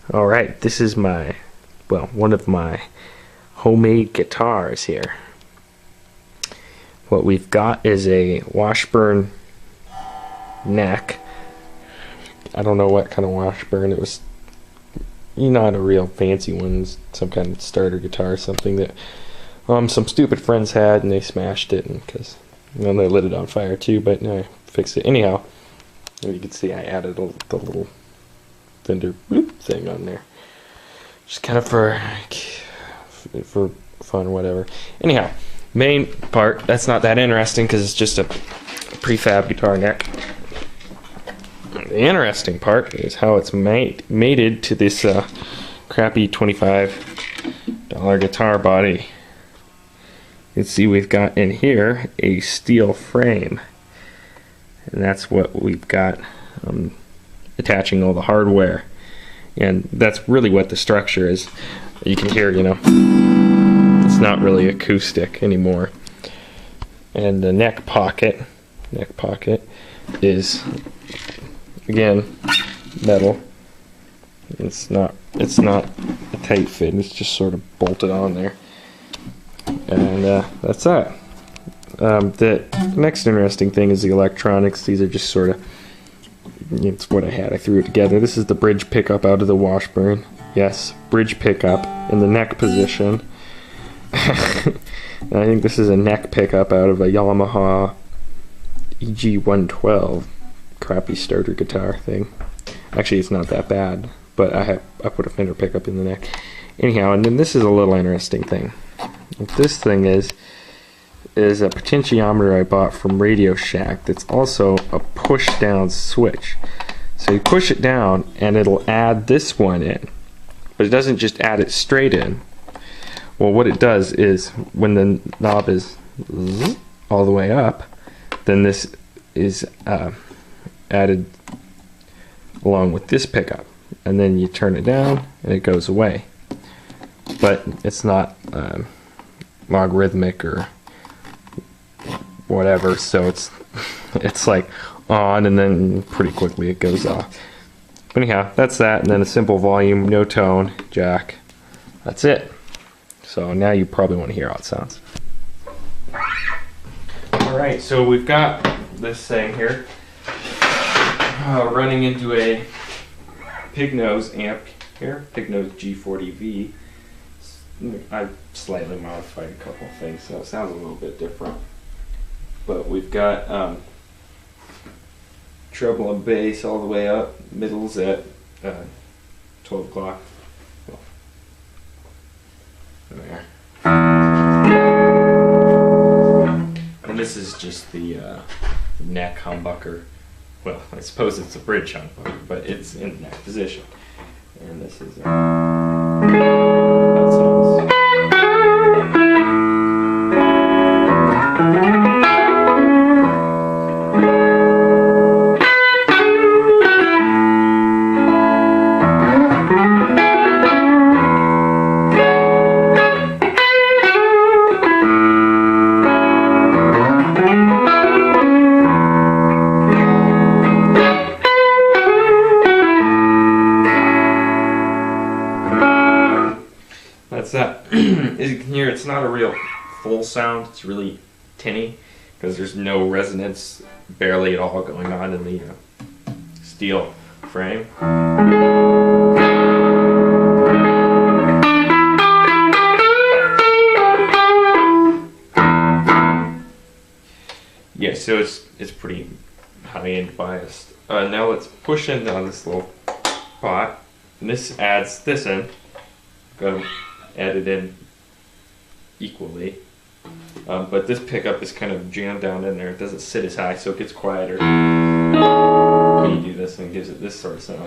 Alright, this is my, well, one of my homemade guitars here. What we've got is a Washburn neck. I don't know what kind of Washburn. It was not a real fancy one. It's some kind of starter guitar, something that some stupid friends had, and they smashed it, and because they lit it on fire too. But I fixed it anyhow. You can see I added the little fender bloop thing on there, just kind of for fun or whatever. Anyhow, main part, that's not that interesting because it's just a prefab guitar neck. The interesting part is how it's mated to this crappy $25 guitar body. You can see we've got in here a steel frame, and that's what we've got attaching all the hardware, and that's really what the structure is. You can hear, it's not really acoustic anymore. And the neck pocket is, again, metal. It's not a tight fit. It's just sort of bolted on there, and that's that. The next interesting thing is the electronics. These are just sort of, it's what I had. I threw it together. This is the bridge pickup out of the Washburn. Yes, bridge pickup in the neck position. And I think this is a neck pickup out of a Yamaha EG112 crappy starter guitar thing. Actually, it's not that bad, but I put a fender pickup in the neck. Anyhow, and then this is a little interesting thing. What this thing is a potentiometer I bought from Radio Shack that's also a push down switch. So you push it down and it'll add this one in, but it doesn't just add it straight in. Well, what it does is when the knob is all the way up, then this is added along with this pickup, and then you turn it down and it goes away. But it's not logarithmic or whatever, so it's like on, and then pretty quickly it goes off. But anyhow, that's that, and then a simple volume, no tone, jack. That's it. So now you probably want to hear how it sounds. Alright, so we've got this thing here running into a pig nose amp here, pig nose G40V. I've slightly modified a couple of things, so it sounds a little bit different. But we've got treble and bass all the way up, middles at 12 o'clock. There. And this is just the neck humbucker. Well, I suppose it's a bridge humbucker, but it's in the neck position. And this is that sounds. That's that. As you can hear, it's not a real full sound. It's really tinny because there's no resonance, barely at all, going on in the steel frame. Yeah, so it's pretty high-end biased. Now let's push in on this little pot, and this adds this in. Got to add it in equally, but this pickup is kind of jammed down in there. It doesn't sit as high, so it gets quieter when you do this, and it gives it this sort of sound.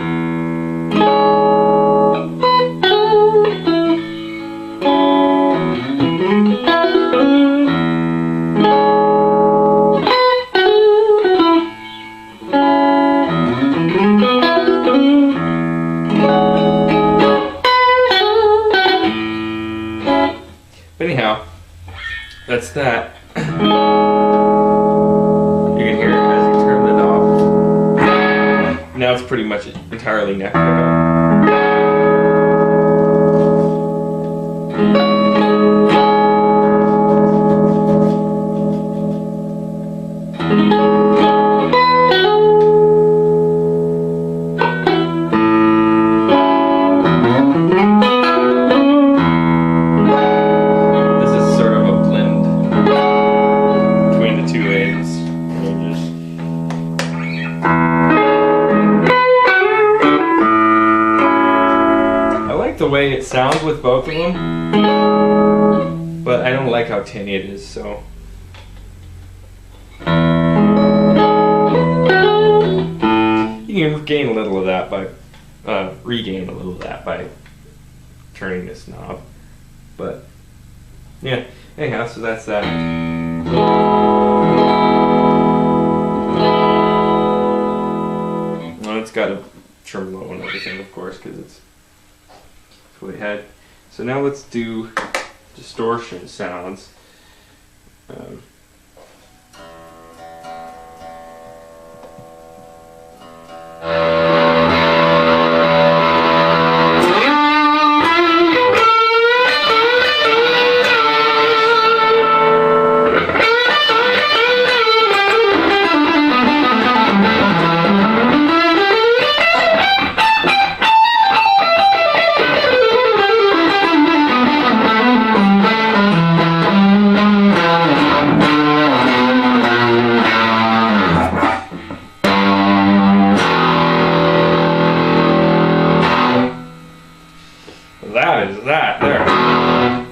But anyhow, that's that. You can hear it as you turn the knob. Now it's pretty much entirely neck pickup. The way it sounds with both of them, but I don't like how tinny it is, so you can gain a little of that by regain a little of that by turning this knob. But yeah, anyhow, so that's that. Well, it's got a tremolo and everything, of course, because it's what we had. So now let's do distortion sounds.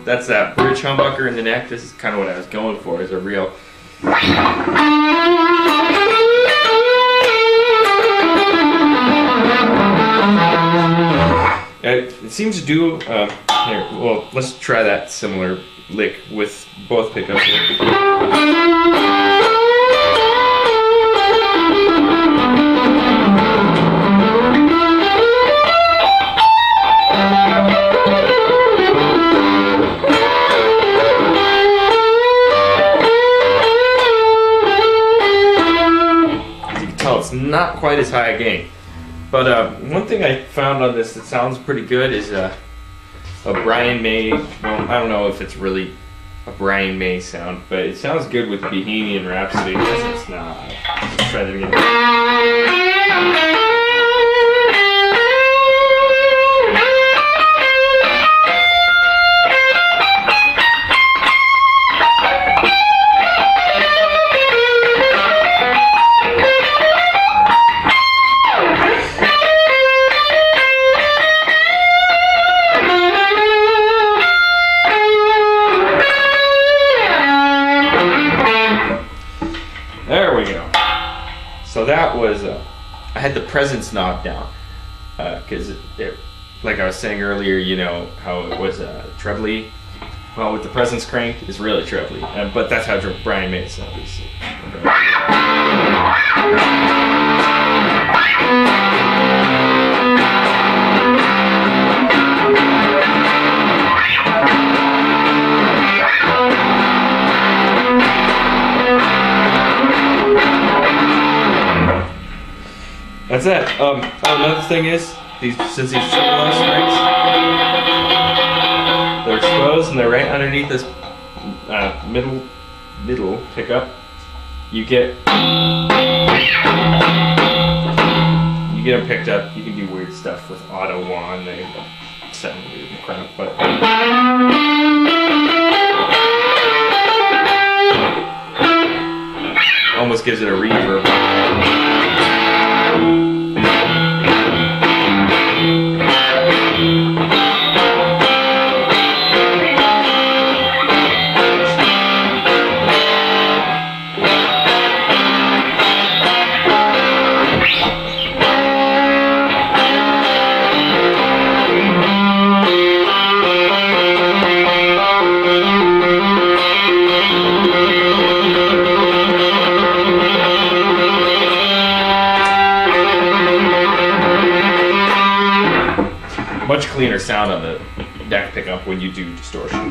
That's that bridge humbucker in the neck. This is kind of what I was going for, is a real... It seems to do... here, well, let's try that similar lick with both pickups here. Not quite as high a gain, but one thing I found on this that sounds pretty good is a Brian May. Well, I don't know if it's really a Brian May sound, but it sounds good with Bohemian Rhapsody. I guess it's not. Let's try that again. There we go. So that was, I had the presence knob down, because like I was saying earlier, you know, how it was trebly. Well, with the presence crank, it's really trebly, but that's how Brian May sounded. So. That's it. Another thing is, since these tremolo strings, they're exposed and they're right underneath this middle pickup, you get them picked up. You can do weird stuff with auto wand. They set them weird and crap, but almost gives it a reverb. Much cleaner sound on the deck pickup when you do distortion.